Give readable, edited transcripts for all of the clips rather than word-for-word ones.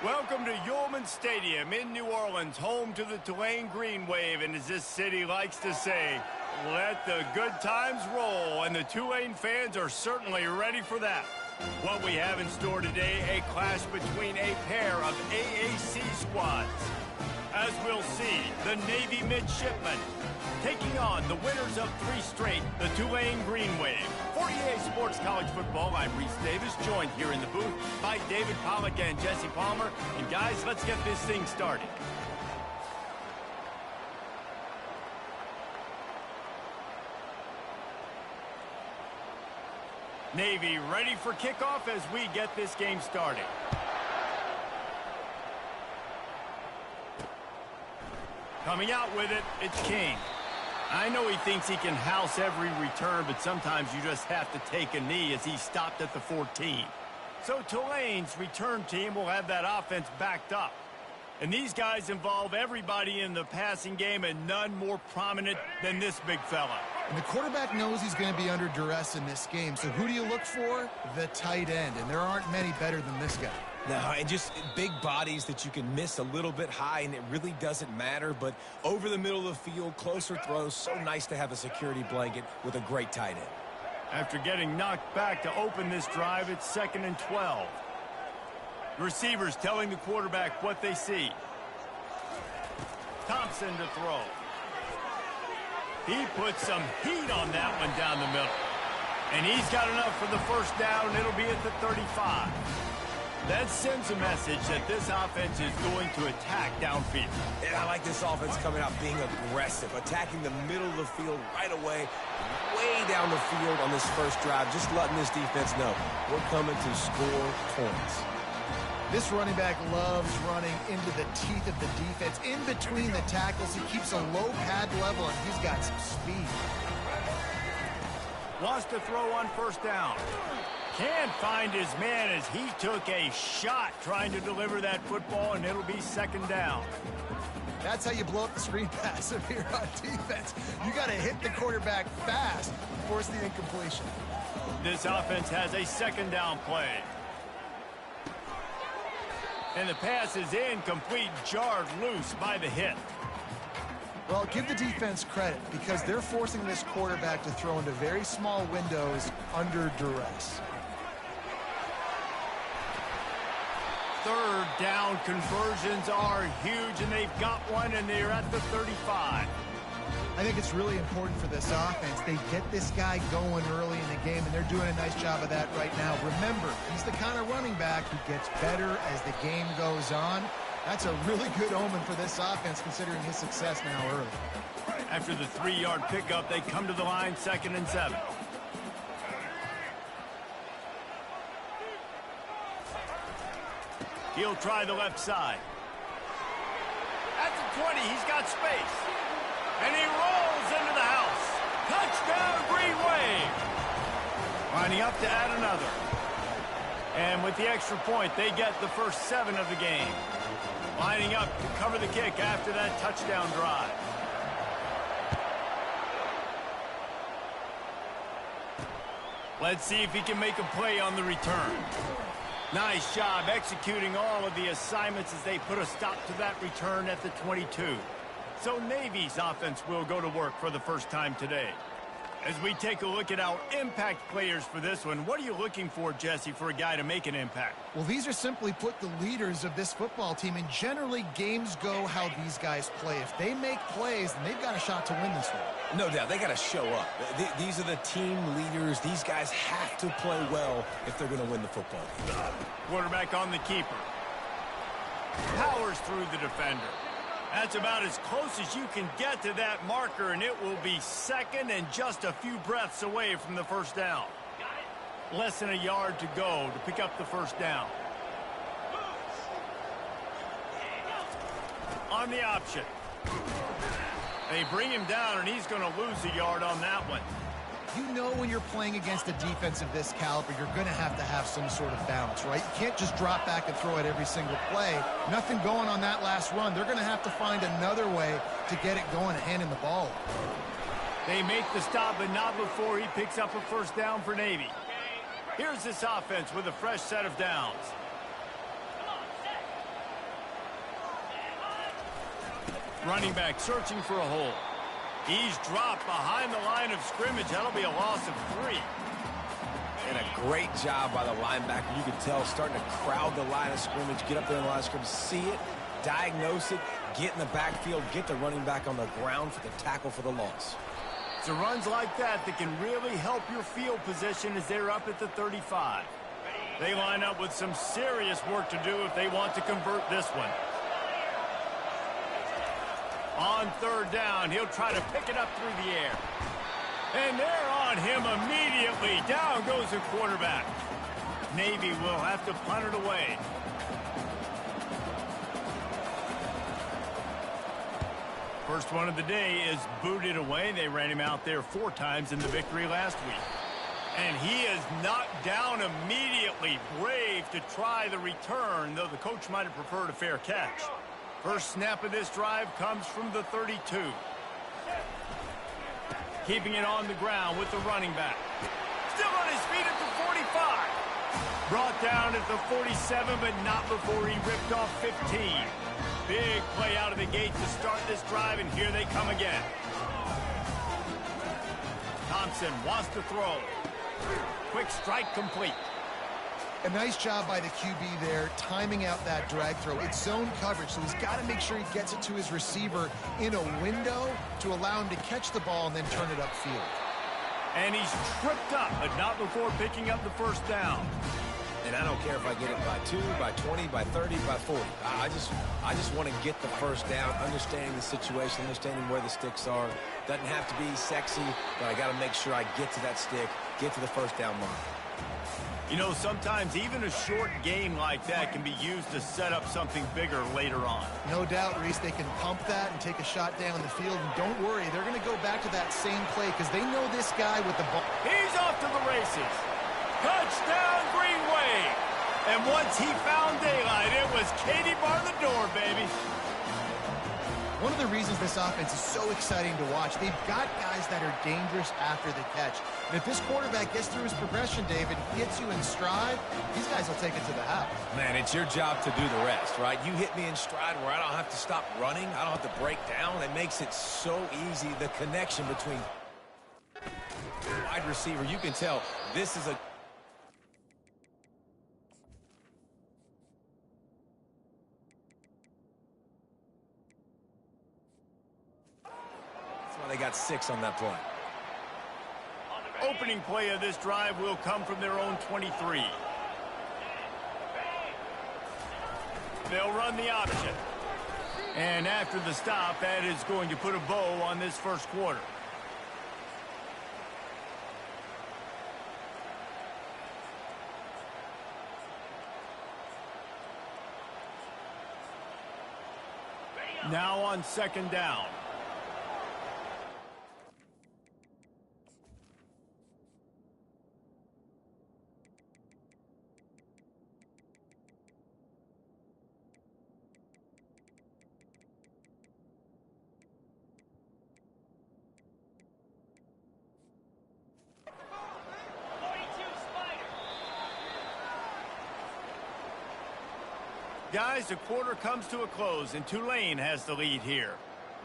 Welcome to Yulman Stadium in New Orleans, home to the Tulane Green Wave, and as this city likes to say, let the good times roll, and the Tulane fans are certainly ready for that. What we have in store today, a clash between a pair of AAC squads. As we'll see, the Navy Midshipmen taking on the winners of 3 straight, the Tulane Green Wave. For EA Sports College Football, I'm Reese Davis, joined here in the booth by David Pollack and Jesse Palmer. And guys, let's get this thing started. Navy ready for kickoff as we get this game started. Coming out with it, it's King. I know he thinks he can house every return, but sometimes you just have to take a knee as he stopped at the 14. So Tulane's return team will have that offense backed up. And these guys involve everybody in the passing game, and none more prominent than this big fella. And the quarterback knows he's going to be under duress in this game. So who do you look for? The tight end. And there aren't many better than this guy. No, and just big bodies that you can miss a little bit high, and it really doesn't matter. But over the middle of the field, closer throws, so nice to have a security blanket with a great tight end. After getting knocked back to open this drive, it's 2nd and 12. The receivers telling the quarterback what they see. Thompson to throw. He puts some heat on that one down the middle. And he's got enough for the first down, and it'll be at the 35. That sends a message that this offense is going to attack downfield. And I like this offense coming out being aggressive, attacking the middle of the field right away, way down the field on this first drive, just letting this defense know we're coming to score points. This running back loves running into the teeth of the defense. In between the tackles, he keeps a low pad level, and he's got some speed. Wants to throw on first down. Can't find his man as he took a shot trying to deliver that football, and it'll be 2nd down. That's how you blow up the screen pass if you're on defense. You got to hit the quarterback fast to force the incompletion. This offense has a 2nd down play. And the pass is incomplete, jarred loose by the hit. Well, give the defense credit because they're forcing this quarterback to throw into very small windows under duress. 3rd down conversions are huge, and they've got one, and they're at the 35. I think it's really important for this offense. They get this guy going early in the game, and they're doing a nice job of that right now. Remember, he's the kind of running back who gets better as the game goes on. That's a really good omen for this offense, considering his success now early. After the 3-yard pickup, they come to the line, 2nd and 7. He'll try the left side. At the 20, he's got space. And he rolls into the house. Touchdown, Green Wave. Lining up to add another. And with the extra point, they get the first 7 of the game. Lining up to cover the kick after that touchdown drive. Let's see if he can make a play on the return. Nice job executing all of the assignments as they put a stop to that return at the 22. So Navy's offense will go to work for the first time today. As we take a look at our impact players for this one, what are you looking for, Jesse, for a guy to make an impact? Well, these are simply put the leaders of this football team, and generally games go how these guys play. If they make plays, then they've got a shot to win this one. No doubt, they got to show up. These are the team leaders. These guys have to play well if they're going to win the football game. Quarterback on the keeper. Powers through the defender. That's about as close as you can get to that marker, and it will be 2nd and just a few breaths away from the first down. Less than a yard to go to pick up the first down. On the option. They bring him down, and he's going to lose a yard on that one. You know when you're playing against a defense of this caliber, you're going to have some sort of balance, right? You can't just drop back and throw it every single play. Nothing going on that last run. They're going to have to find another way to get it going and hand him the ball. They make the stop, but not before he picks up a first down for Navy. Here's this offense with a fresh set of downs. Running back searching for a hole. He's dropped behind the line of scrimmage. That'll be a loss of 3. And a great job by the linebacker. You can tell starting to crowd the line of scrimmage, get up there in the line of scrimmage, see it, diagnose it, get in the backfield, get the running back on the ground for the tackle for the loss. So runs like that can really help your field position as they're up at the 35. They line up with some serious work to do if they want to convert this one. On 3rd down, he'll try to pick it up through the air. And they're on him immediately. Down goes the quarterback. Navy will have to punt it away. First one of the day is booted away. They ran him out there 4 times in the victory last week. And he is knocked down immediately. Brave to try the return, though the coach might have preferred a fair catch. First snap of this drive comes from the 32. Keeping it on the ground with the running back. Still on his feet at the 45. Brought down at the 47, but not before he ripped off 15. Big play out of the gate to start this drive, and here they come again. Thompson wants to throw. Quick strike complete. A nice job by the QB there, timing out that drag throw. It's zone coverage, so he's got to make sure he gets it to his receiver in a window to allow him to catch the ball and then turn it upfield. And he's tripped up, but not before picking up the first down. And I don't care if I get it by 2, by 20, by 30, by 40. I just want to get the first down, understanding the situation, understanding where the sticks are. Doesn't have to be sexy, but I got to make sure I get to that stick, get to the first down line. You know, sometimes even a short game like that can be used to set up something bigger later on. No doubt, Reese, they can pump that and take a shot down the field. And don't worry, they're going to go back to that same play because they know this guy with the ball. He's off to the races. Touchdown, Green Wave. And once he found daylight, it was Katie bar the door, baby. One of the reasons this offense is so exciting to watch, they've got guys that are dangerous after the catch. And if this quarterback gets through his progression, David, gets you in stride, these guys will take it to the house. Man, it's your job to do the rest, right? You hit me in stride where I don't have to stop running. I don't have to break down. It makes it so easy, the connection between wide receiver. You can tell this is a... They got 6 on that play. Opening play of this drive will come from their own 23. They'll run the option. And after the stop, that is going to put a bow on this first quarter. Now on 2nd down. Guys, the quarter comes to a close, and Tulane has the lead here.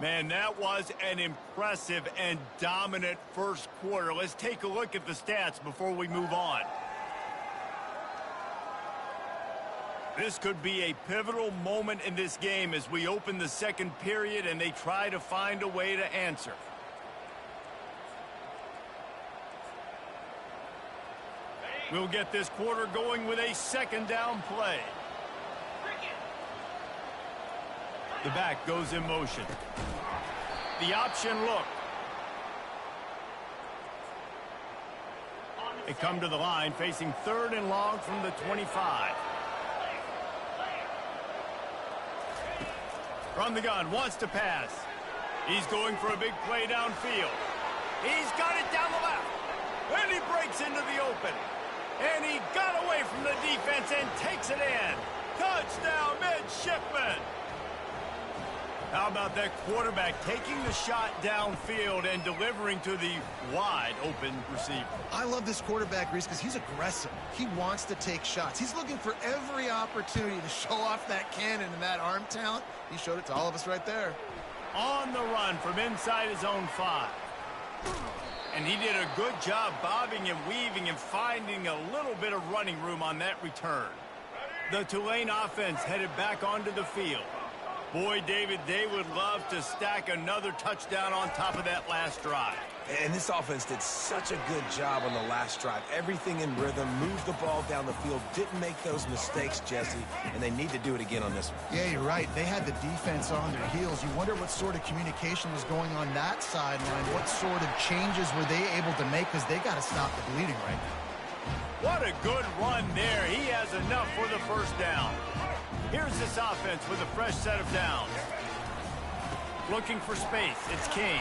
Man, that was an impressive and dominant first quarter. Let's take a look at the stats before we move on. This could be a pivotal moment in this game as we open the second period and they try to find a way to answer. We'll get this quarter going with a 2nd down play. The back goes in motion. The option look. They come to the line facing 3rd and long from the 25. From the gun, wants to pass. He's going for a big play downfield. He's got it down the left. And he breaks into the open. And he got away from the defense and takes it in. Touchdown, midshipman. How about that quarterback taking the shot downfield and delivering to the wide open receiver? I love this quarterback, Reese, because he's aggressive. He wants to take shots. He's looking for every opportunity to show off that cannon and that arm talent. He showed it to all of us right there. On the run from inside his own 5. And he did a good job bobbing and weaving and finding a little bit of running room on that return. The Tulane offense headed back onto the field. Boy, David, they would love to stack another touchdown on top of that last drive. And this offense did such a good job on the last drive. Everything in rhythm, moved the ball down the field, didn't make those mistakes, Jesse, and they need to do it again on this one. Yeah, you're right. They had the defense on their heels. You wonder what sort of communication was going on that sideline. What sort of changes were they able to make, because they got to stop the bleeding right now. What a good run there. He has enough for the first down. Here's this offense with a fresh set of downs. Looking for space. It's King.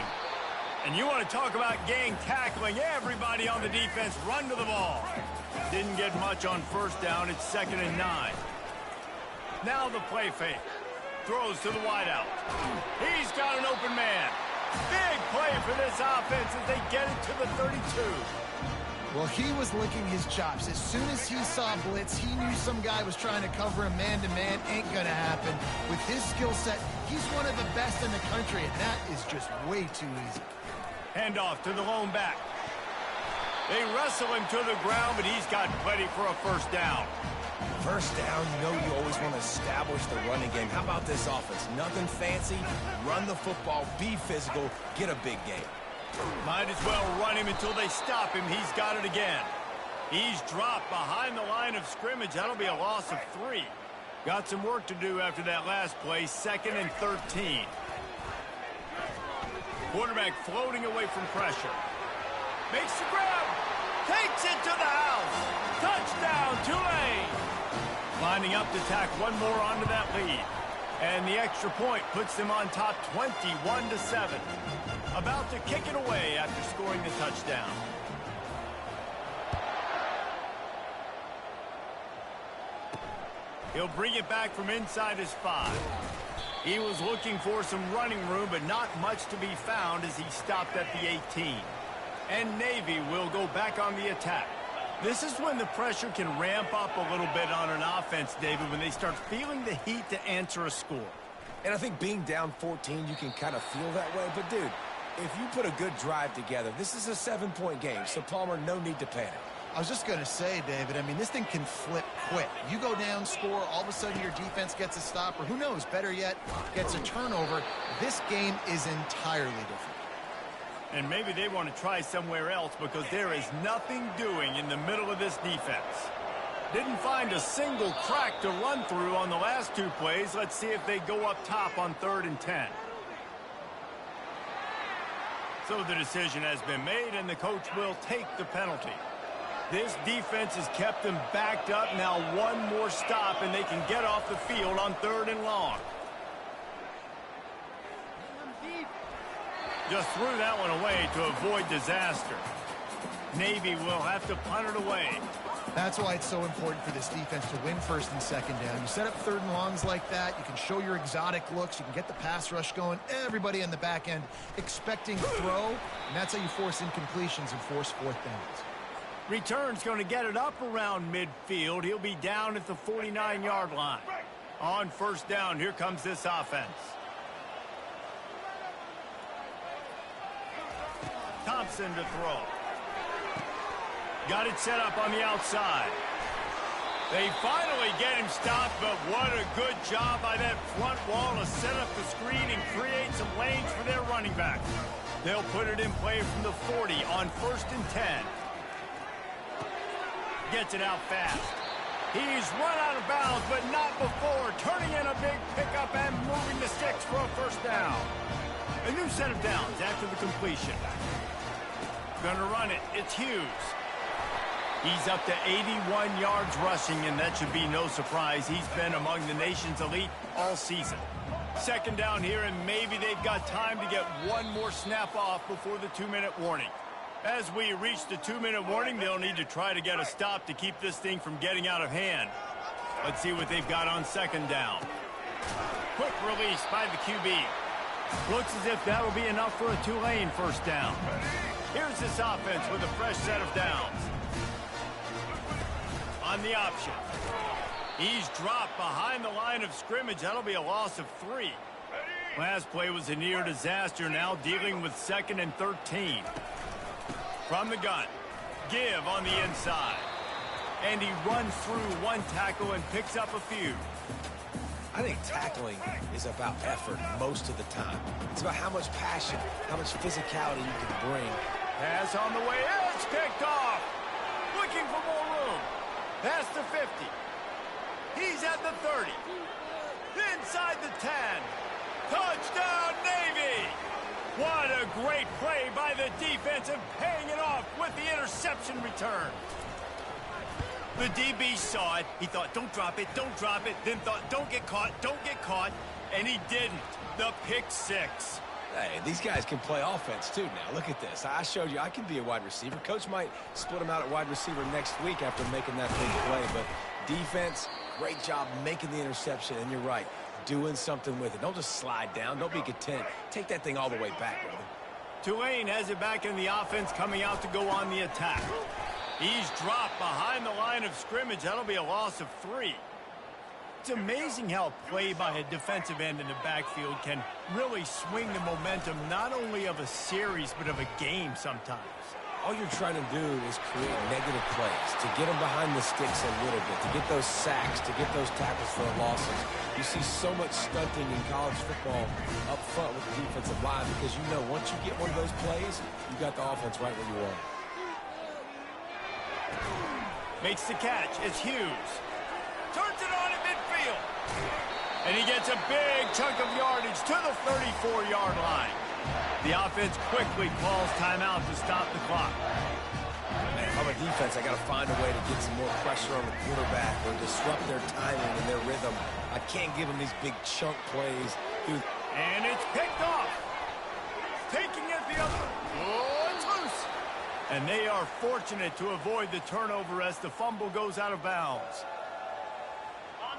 And you want to talk about gang tackling. Everybody on the defense run to the ball. Didn't get much on first down. It's 2nd and 9. Now the play fake. Throws to the wideout. He's got an open man. Big play for this offense as they get it to the 32. Well, he was licking his chops. As soon as he saw blitz, he knew some guy was trying to cover him man-to-man. Ain't gonna happen. With his skill set, he's one of the best in the country, and that is just way too easy. Handoff to the lone back. They wrestle him to the ground, but he's got plenty for a first down. First down, you know you always want to establish the running game. How about this offense? Nothing fancy. Run the football, be physical, get a big game. Might as well run him until they stop him. He's got it again. He's dropped behind the line of scrimmage. That'll be a loss of 3. Got some work to do after that last play. 2nd and 13. Quarterback floating away from pressure. Makes the grab. Takes it to the house. Touchdown, Tulane. Lining up to tack one more onto that lead. And the extra point puts them on top 21-7. About to kick it away after scoring the touchdown. He'll bring it back from inside his 5. He was looking for some running room, but not much to be found as he stopped at the 18. And Navy will go back on the attack. This is when the pressure can ramp up a little bit on an offense, David, when they start feeling the heat to answer a score. And I think being down 14, you can kind of feel that way. But, dude, if you put a good drive together, this is a 7-point game. So, Palmer, no need to panic. I was just going to say, David, I mean, this thing can flip quick. You go down, score, all of a sudden your defense gets a stop, or who knows, better yet, gets a turnover. This game is entirely different. And maybe they want to try somewhere else because there is nothing doing in the middle of this defense. Didn't find a single crack to run through on the last 2 plays. Let's see if they go up top on 3rd and 10. So the decision has been made, and the coach will take the penalty. This defense has kept them backed up. Now one more stop, and they can get off the field on 3rd and long. Just threw that one away to avoid disaster. Navy will have to punt it away. That's why it's so important for this defense to win 1st and 2nd down. You set up 3rd and longs like that, you can show your exotic looks, you can get the pass rush going, everybody in the back end expecting throw, and that's how you force incompletions and force 4th downs. Return's going to get it up around midfield. He'll be down at the 49-yard line. On 1st down, here comes this offense. Thompson to throw. Got it set up on the outside. They finally get him stopped, but what a good job by that front wall to set up the screen and create some lanes for their running back. They'll put it in play from the 40 on 1st and 10. Gets it out fast. He's run out of bounds, but not before. Turning in a big pickup and moving the sticks for a 1st down. A new set of downs after the completion. Gonna run it. It's Hughes. He's up to 81 yards rushing, and that should be no surprise. He's been among the nation's elite all season. 2nd down here, and maybe they've got time to get one more snap off before the 2-minute warning. As we reach the 2-minute warning, they'll need to try to get a stop to keep this thing from getting out of hand. Let's see what they've got on 2nd down. Quick release by the QB. Looks as if that'll be enough for a Tulane 1st down. Here's this offense with a fresh set of downs. On the option. He's dropped behind the line of scrimmage. That'll be a loss of 3. Last play was a near disaster, now dealing with 2nd and 13. From the gun, give on the inside. And he runs through one tackle and picks up a few. I think tackling is about effort most of the time. It's about how much passion, how much physicality you can bring. Pass on the way, it's picked off. Looking for more room. Past the 50. He's at the 30. Inside the 10. Touchdown, Navy! What a great play by the defense and paying it off with the interception return. The DB saw it. He thought, don't drop it, then thought, don't get caught, and he didn't. The pick 6. Hey, these guys can play offense too now. Look at this. I showed you I can be a wide receiver. Coach might split him out at wide receiver next week after making that big play, but defense, great job making the interception, and you're right, doing something with it. Don't just slide down. Don't be content. Take that thing all the way back, brother. Tulane has it back in the offense, coming out to go on the attack. He's dropped behind the line of scrimmage. That'll be a loss of 3. It's amazing how play by a defensive end in the backfield can really swing the momentum not only of a series but of a game sometimes. All you're trying to do is create negative plays, to get them behind the sticks a little bit, to get those sacks, to get those tackles for losses. You see so much stunting in college football up front with the defensive line because you know once you get one of those plays, you got the offense right where you want it. Makes the catch. It's Hughes. Turns it on in midfield. And he gets a big chunk of yardage to the 34-yard line. The offense quickly calls timeout to stop the clock. If I'm a defense, I got to find a way to get some more pressure on the quarterback or disrupt their timing and their rhythm. I can't give them these big chunk plays. Dude. And it's picked off. Taking it the other. Oh, it's loose. And they are fortunate to avoid the turnover as the fumble goes out of bounds.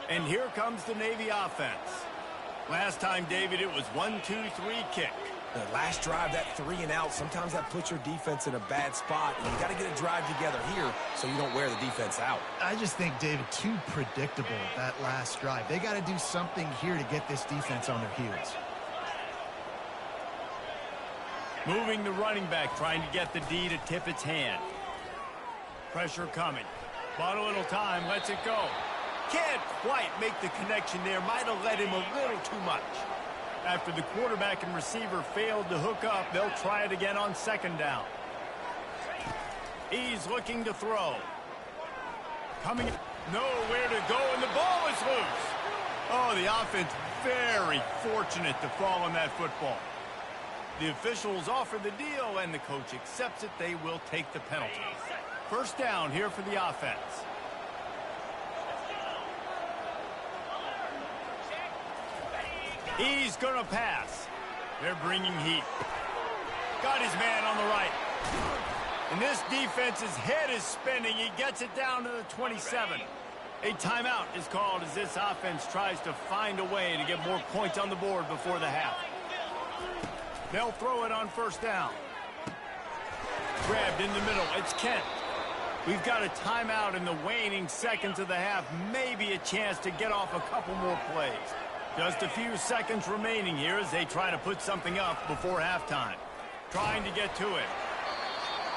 And here comes the Navy offense. Last time, David, it was 1-2-3 kick. The last drive, that 3 and out, sometimes that puts your defense in a bad spot. And you got to get a drive together here so you don't wear the defense out. I just think, David, too predictable, that last drive. They got to do something here to get this defense on their heels. Moving the running back, trying to get the D to tip its hand. Pressure coming. Bought a little time, lets it go. Can't quite make the connection there. Might have let him a little too much. After the quarterback and receiver failed to hook up, they'll try it again on 2nd down. He's looking to throw. Coming, nowhere to go, and the ball is loose. Oh, the offense very fortunate to fall on that football. The officials offer the deal, and the coach accepts it. They will take the penalty. 1st down here for the offense. He's going to pass. They're bringing heat. Got his man on the right. And this defense's head is spinning. He gets it down to the 27. A timeout is called as this offense tries to find a way to get more points on the board before the half. They'll throw it on 1st down. Grabbed in the middle. It's Kent. We've got a timeout in the waning seconds of the half. Maybe a chance to get off a couple more plays. Just a few seconds remaining here as they try to put something up before halftime. Trying to get to it.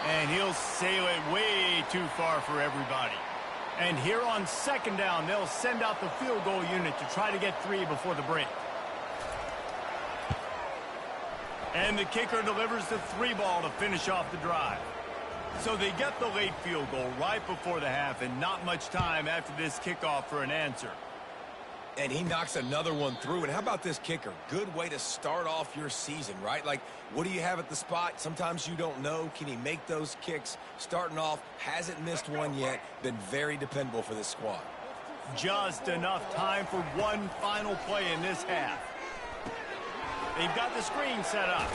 And he'll sail it way too far for everybody. And here on 2nd down, they'll send out the field goal unit to try to get 3 before the break. And the kicker delivers the 3 ball to finish off the drive. So they get the late field goal right before the half and not much time after this kickoff for an answer. And he knocks another one through. And how about this kicker? Good way to start off your season, right? Like, what do you have at the spot? Sometimes you don't know. Can he make those kicks? Starting off, hasn't missed one yet. Been very dependable for this squad. Just enough time for one final play in this half. They've got the screen set up.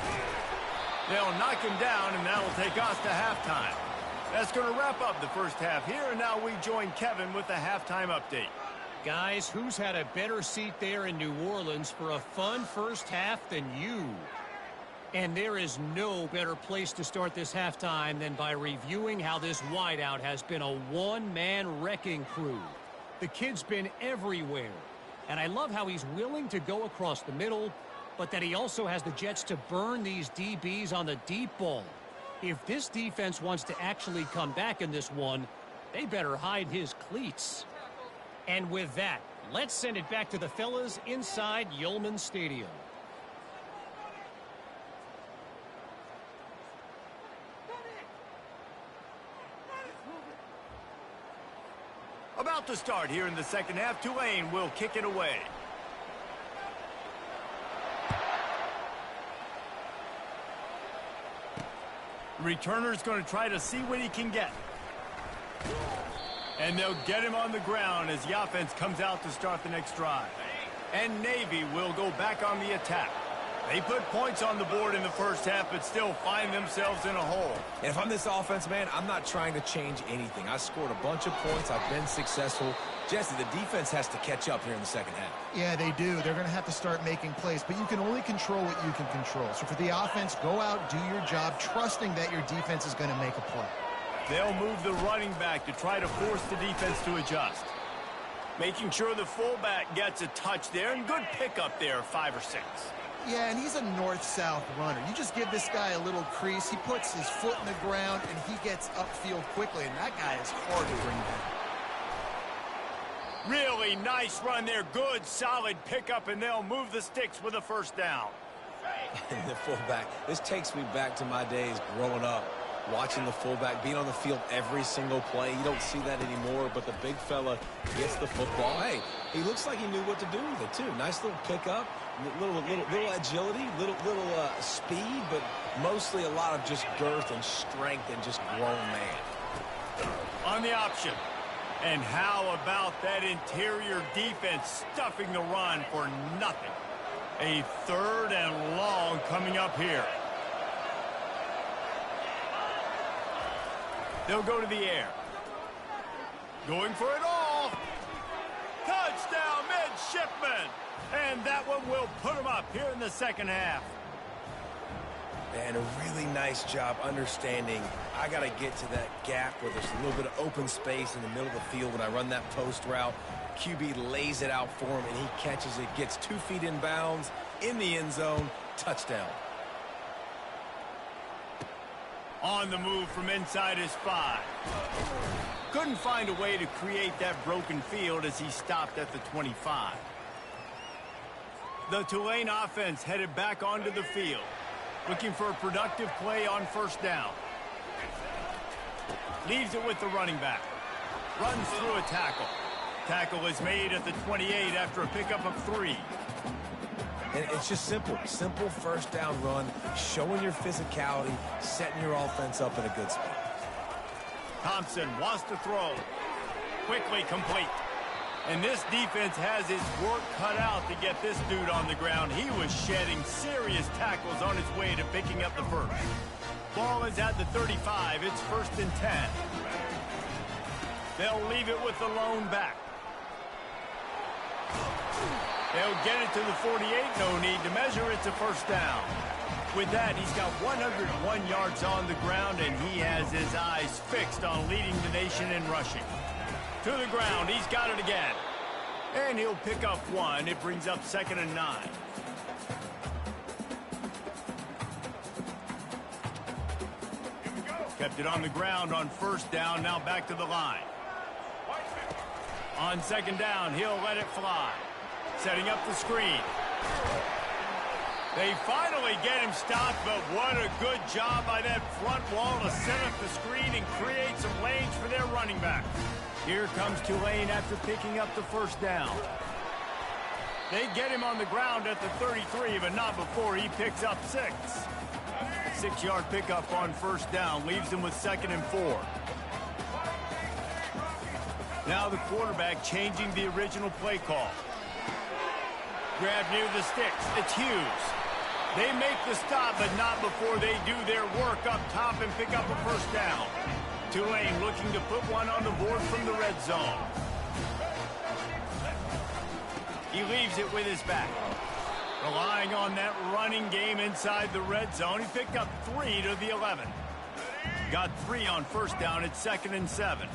They'll knock him down, and that'll take us to halftime. That's going to wrap up the 1st half here, and now we join Kevin with the halftime update. Guys, who's had a better seat there in New Orleans for a fun 1st half than you? And there is no better place to start this halftime than by reviewing how this wideout has been a one-man wrecking crew. The kid's been everywhere, and I love how he's willing to go across the middle, but that he also has the jets to burn these DBs on the deep ball. If this defense wants to actually come back in this one, they better hide his cleats. And with that, let's send it back to the fellas inside Yulman Stadium. About to start here in the second half. Tulane will kick it away. Returner's going to try to see what he can get. And they'll get him on the ground as the offense comes out to start the next drive. And Navy will go back on the attack. They put points on the board in the first half, but still find themselves in a hole. And if I'm this offense, man, I'm not trying to change anything. I scored a bunch of points. I've been successful. Jesse, the defense has to catch up here in the second half. Yeah, they do. They're going to have to start making plays, but you can only control what you can control. So for the offense, go out, do your job, trusting that your defense is going to make a play. They'll move the running back to try to force the defense to adjust. Making sure the fullback gets a touch there, and good pickup there, 5 or 6. Yeah, and he's a north-south runner. You just give this guy a little crease, he puts his foot in the ground, and he gets upfield quickly, and that guy is hard to bring down. Really nice run there. Good, solid pickup, and they'll move the sticks with a first down. The fullback. This takes me back to my days growing up, watching the fullback, being on the field every single play. You don't see that anymore, but the big fella gets the football. Hey, he looks like he knew what to do with it, too. Nice little pickup, little agility, little speed, but mostly a lot of just girth and strength and just grown man. On the option. And how about that interior defense stuffing the run for nothing? A 3rd and long coming up here. They'll go to the air. Going for it all. Touchdown, midshipman. And that one will put them up here in the second half. And a really nice job understanding I got to get to that gap where there's a little bit of open space in the middle of the field when I run that post route. QB lays it out for him, and he catches it, gets 2 feet in bounds, in the end zone, touchdown. On the move from inside his 5. Couldn't find a way to create that broken field as he stopped at the 25. The Tulane offense headed back onto the field, looking for a productive play on first down. Leaves it with the running back. Runs through a tackle. Tackle is made at the 28 after a pickup of 3. And it's just simple first down run, showing your physicality, setting your offense up in a good spot. Thompson wants to throw. Quickly complete. And this defense has his work cut out to get this dude on the ground. He was shedding serious tackles on his way to picking up the first. Ball is at the 35. It's 1st and 10. They'll leave it with the lone back. They'll get it to the 48. No need to measure. It's a first down. With that, he's got 101 yards on the ground, and he has his eyes fixed on leading the nation in rushing. To the ground. He's got it again. And he'll pick up 1. It brings up 2nd and 9. Kept it on the ground on first down. Now back to the line. On 2nd down, he'll let it fly. Setting up the screen. They finally get him stopped, but what a good job by that front wall to set up the screen and create some lanes for their running back. Here comes Tulane after picking up the first down. They get him on the ground at the 33, but not before he picks up 6. A 6-yard pickup on first down leaves him with 2nd and 4. Now the quarterback changing the original play call. Grab near the sticks. It's Hughes. They make the stop, but not before they do their work up top and pick up a first down. Tulane looking to put one on the board from the red zone. He leaves it with his back. Relying on that running game inside the red zone. He picked up 3 to the 11. Got 3 on first down at 2nd and 7.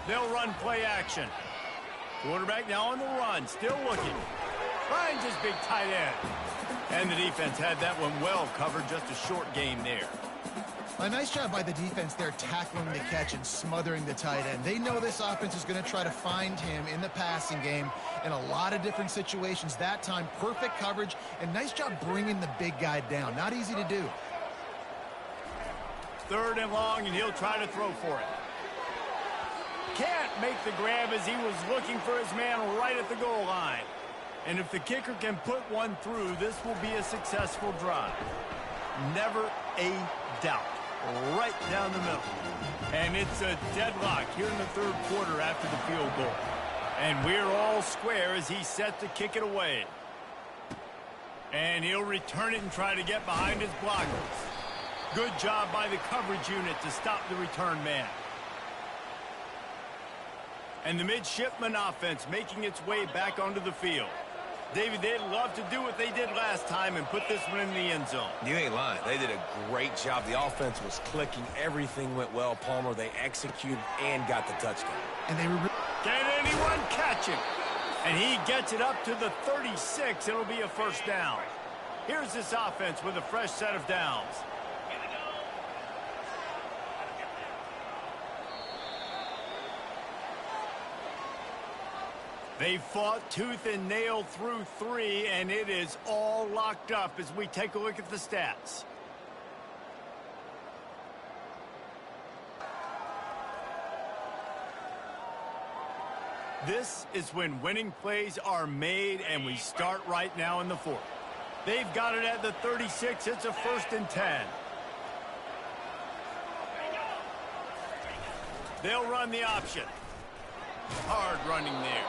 They'll run play action. Quarterback now on the run, still looking. Finds his big tight end. And the defense had that one well covered, just a short game there. A nice job by the defense there tackling the catch and smothering the tight end. They know this offense is going to try to find him in the passing game in a lot of different situations. That time, perfect coverage and nice job bringing the big guy down. Not easy to do. 3rd and long, and he'll try to throw for it. Can't make the grab as he was looking for his man right at the goal line. And if the kicker can put one through, this will be a successful drive. Never a doubt. Right down the middle. And it's a deadlock here in the 3rd quarter after the field goal. And we're all square as he's set to kick it away. And he'll return it and try to get behind his blockers. Good job by the coverage unit to stop the return man. And the midshipman offense making its way back onto the field. David, they'd love to do what they did last time and put this one in the end zone. You ain't lying. They did a great job. The offense was clicking. Everything went well, Palmer. They executed and got the touchdown. And they were... Can anyone catch him? And he gets it up to the 36. It'll be a 1st down. Here's this offense with a fresh set of downs. They fought tooth and nail through 3, and it is all locked up as we take a look at the stats. This is when winning plays are made, and we start right now in the 4th. They've got it at the 36. It's a 1st and 10. They'll run the option. Hard running there.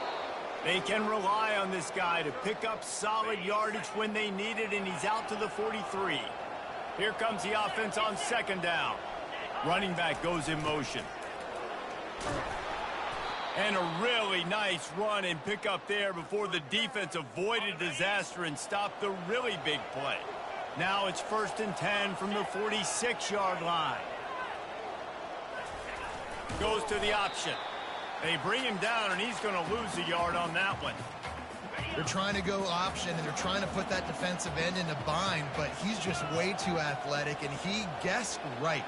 They can rely on this guy to pick up solid yardage when they need it, and he's out to the 43. Here comes the offense on 2nd down. Running back goes in motion. And a really nice run and pick up there before the defense avoided disaster and stopped the really big play. Now it's 1st and 10 from the 46-yard line. Goes to the option. They bring him down, and he's going to lose a yard on that one. They're trying to go option, and they're trying to put that defensive end in a bind, but he's just way too athletic, and he guessed right.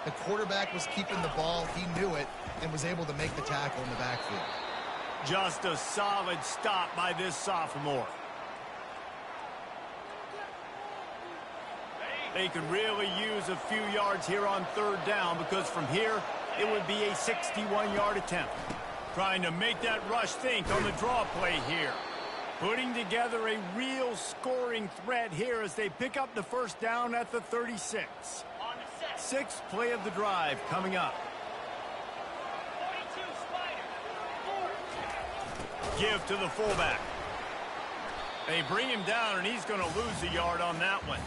The quarterback was keeping the ball. He knew it and was able to make the tackle in the backfield. Just a solid stop by this sophomore. They could really use a few yards here on 3rd down, because from here, it would be a 61-yard attempt. Trying to make that rush think on the draw play here. Putting together a real scoring threat here as they pick up the 1st down at the 36. 6th play of the drive coming up. Give to the fullback. They bring him down, and he's going to lose a yard on that one.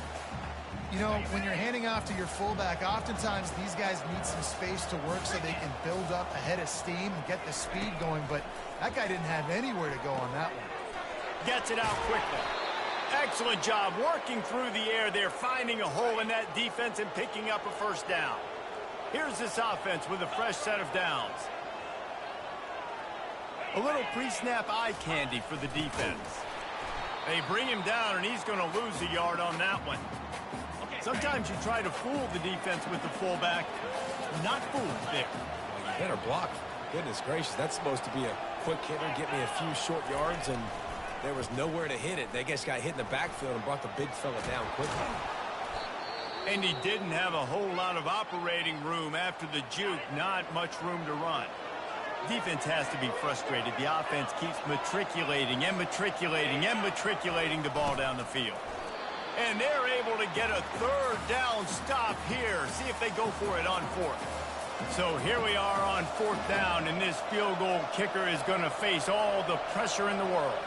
You know, when you're handing off to your fullback, oftentimes these guys need some space to work so they can build up a head of steam and get the speed going, but that guy didn't have anywhere to go on that one. Gets it out quickly. Excellent job working through the air there, finding a hole in that defense and picking up a 1st down. Here's this offense with a fresh set of downs. A little pre-snap eye candy for the defense. They bring him down, and he's going to lose a yard on that one. Sometimes you try to fool the defense with the fullback. Not fooled there. Well, you better block. Goodness gracious, that's supposed to be a quick hitter, get me a few short yards, and there was nowhere to hit it. They just got hit in the backfield and brought the big fella down quickly. And he didn't have a whole lot of operating room after the juke. Not much room to run. Defense has to be frustrated. The offense keeps matriculating and matriculating and matriculating the ball down the field. And they're able to get a 3rd down stop here. See if they go for it on 4th. So here we are on 4th down, and this field goal kicker is going to face all the pressure in the world.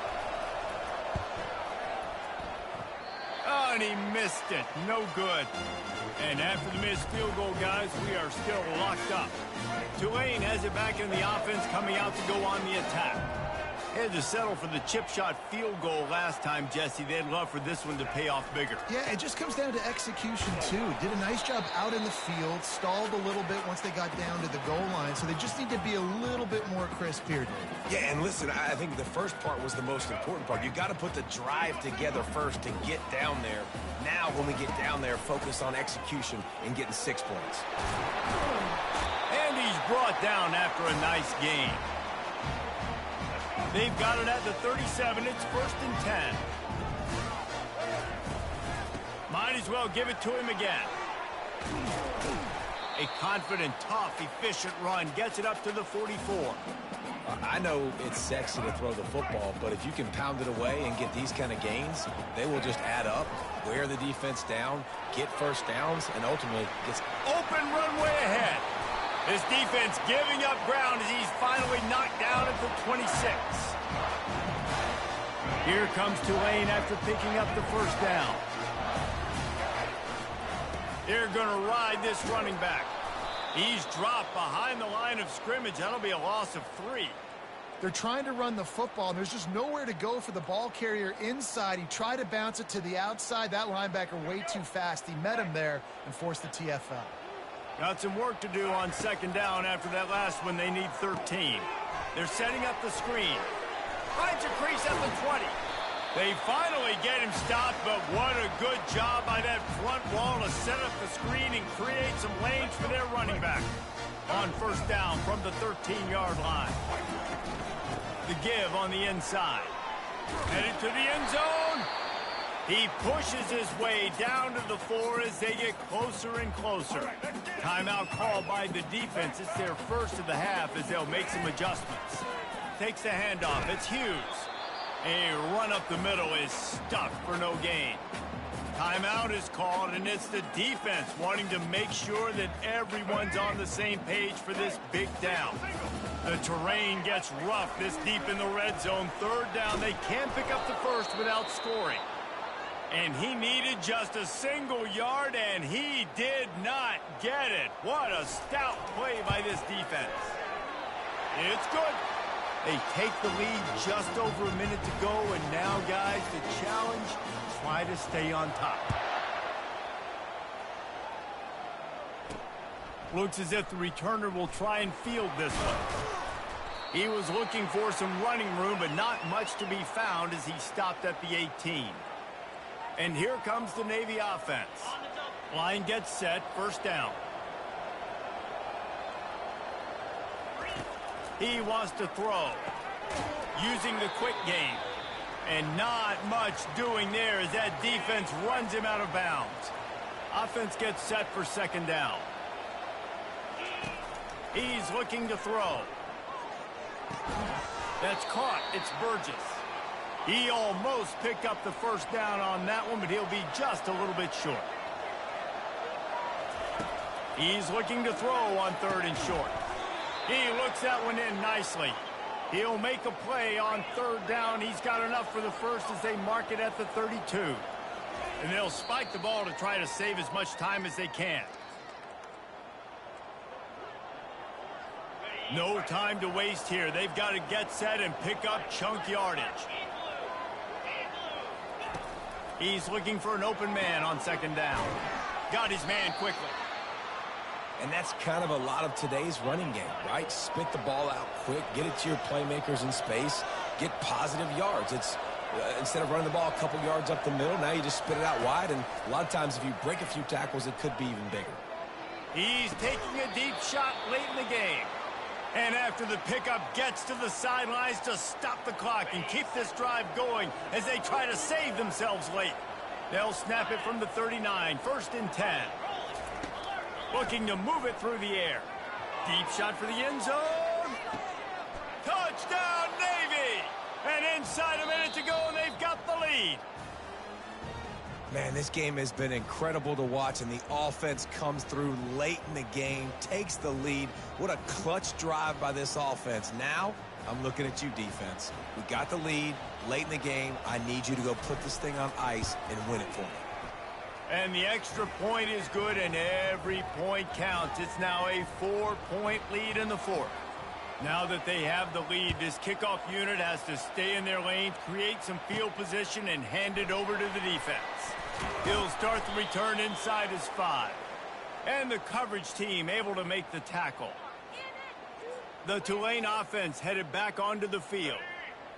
Oh, and he missed it. No good. And after the missed field goal, guys, we are still locked up. Tulane has it back in the offense, coming out to go on the attack. Had to settle for the chip shot field goal last time, Jesse. They'd love for this one to pay off bigger. Yeah, it just comes down to execution, too. Did a nice job out in the field, stalled a little bit once they got down to the goal line, so they just need to be a little bit more crisp here, Dave. Yeah, and listen, I think the first part was the most important part. You got to put the drive together first to get down there. Now, when we get down there, focus on execution and getting 6 points. And he's brought down after a nice game. They've got it at the 37. It's 1st and 10. Might as well give it to him again. A confident, tough, efficient run gets it up to the 44. I know it's sexy to throw the football, but if you can pound it away and get these kind of gains, they will just add up, wear the defense down, get first downs, and ultimately gets open runway ahead. His defense giving up ground as he's finally knocked down at the 26. Here comes Tulane after picking up the first down. They're going to ride this running back. He's dropped behind the line of scrimmage. That'll be a loss of 3. They're trying to run the football, and there's just nowhere to go for the ball carrier inside. He tried to bounce it to the outside. That linebacker way too fast. He met him there and forced the TFL. Got some work to do on 2nd down after that last one. They need 13. They're setting up the screen. Finds a crease at the 20. They finally get him stopped, but what a good job by that front wall to set up the screen and create some lanes for their running back. On 1st down from the 13-yard line. The give on the inside. Headed to the end zone. He pushes his way down to the 4 as they get closer and closer. Timeout called by the defense. It's their first of the half as they'll make some adjustments. Takes the handoff. It's Hughes. A run up the middle is stuck for no gain. Timeout is called, and it's the defense wanting to make sure that everyone's on the same page for this big down. The terrain gets rough this deep in the red zone. 3rd down. They can't pick up the first without scoring. And he needed just a single yard, and he did not get it. What a stout play by this defense. It's good. They take the lead just over a minute to go, and now, guys, the challenge, try to stay on top. Looks as if the returner will try and field this one. He was looking for some running room, but not much to be found as he stopped at the 18. And here comes the Navy offense. Line gets set, 1st down. He wants to throw, using the quick game. And not much doing there as that defense runs him out of bounds. Offense gets set for 2nd down. He's looking to throw. That's caught. It's Burgess. He almost picked up the 1st down on that one, but he'll be just a little bit short. He's looking to throw on 3rd and short. He looks that one in nicely. He'll make a play on 3rd down. He's got enough for the first as they mark it at the 32. And they'll spike the ball to try to save as much time as they can. No time to waste here. They've got to get set and pick up chunk yardage. He's looking for an open man on 2nd down. Got his man quickly. And that's kind of a lot of today's running game, right? Spit the ball out quick, get it to your playmakers in space, get positive yards. It's instead of running the ball a couple yards up the middle, now you just spit it out wide, and a lot of times if you break a few tackles, it could be even bigger. He's taking a deep shot late in the game. And after the pickup gets to the sidelines to stop the clock and keep this drive going as they try to save themselves late. They'll snap it from the 39, 1st and 10. Looking to move it through the air. Deep shot for the end zone. Touchdown, Navy! And inside a minute to go, and they've got the lead. Man, this game has been incredible to watch, and the offense comes through late in the game, takes the lead. What a clutch drive by this offense. Now, I'm looking at you, defense. We got the lead late in the game. I need you to go put this thing on ice and win it for me. And the extra point is good, and every point counts. It's now a 4-point lead in the 4th. Now that they have the lead, this kickoff unit has to stay in their lane, create some field position, and hand it over to the defense. He'll start the return inside his 5. And the coverage team able to make the tackle. The Tulane offense headed back onto the field.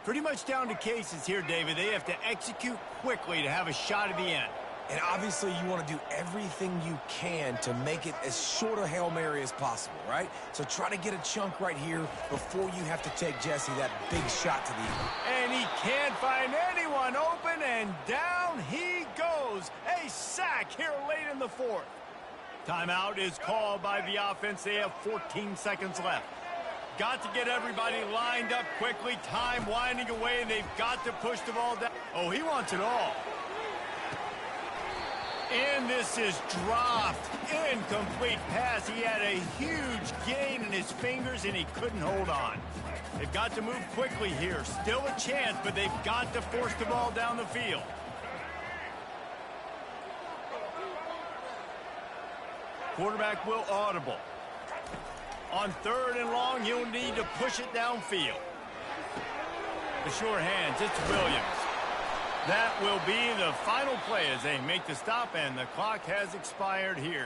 Pretty much down to cases here, David. They have to execute quickly to have a shot at the end. And obviously you want to do everything you can to make it as short a Hail Mary as possible, right? So try to get a chunk right here before you have to take Jesse that big shot to the end. And he can't find anyone open, and down he goes. A sack here late in the 4th. Timeout is called by the offense. They have 14 seconds left. Got to get everybody lined up quickly. Time winding away, and they've got to push the ball down. Oh, he wants it all. And this is dropped. Incomplete pass. He had a huge gain in his fingers, and he couldn't hold on. They've got to move quickly here. Still a chance, but they've got to force the ball down the field. Quarterback will audible. On 3rd and long, he'll need to push it downfield. The sure hands, it's Williams. That will be the final play as they make the stop, and the clock has expired here.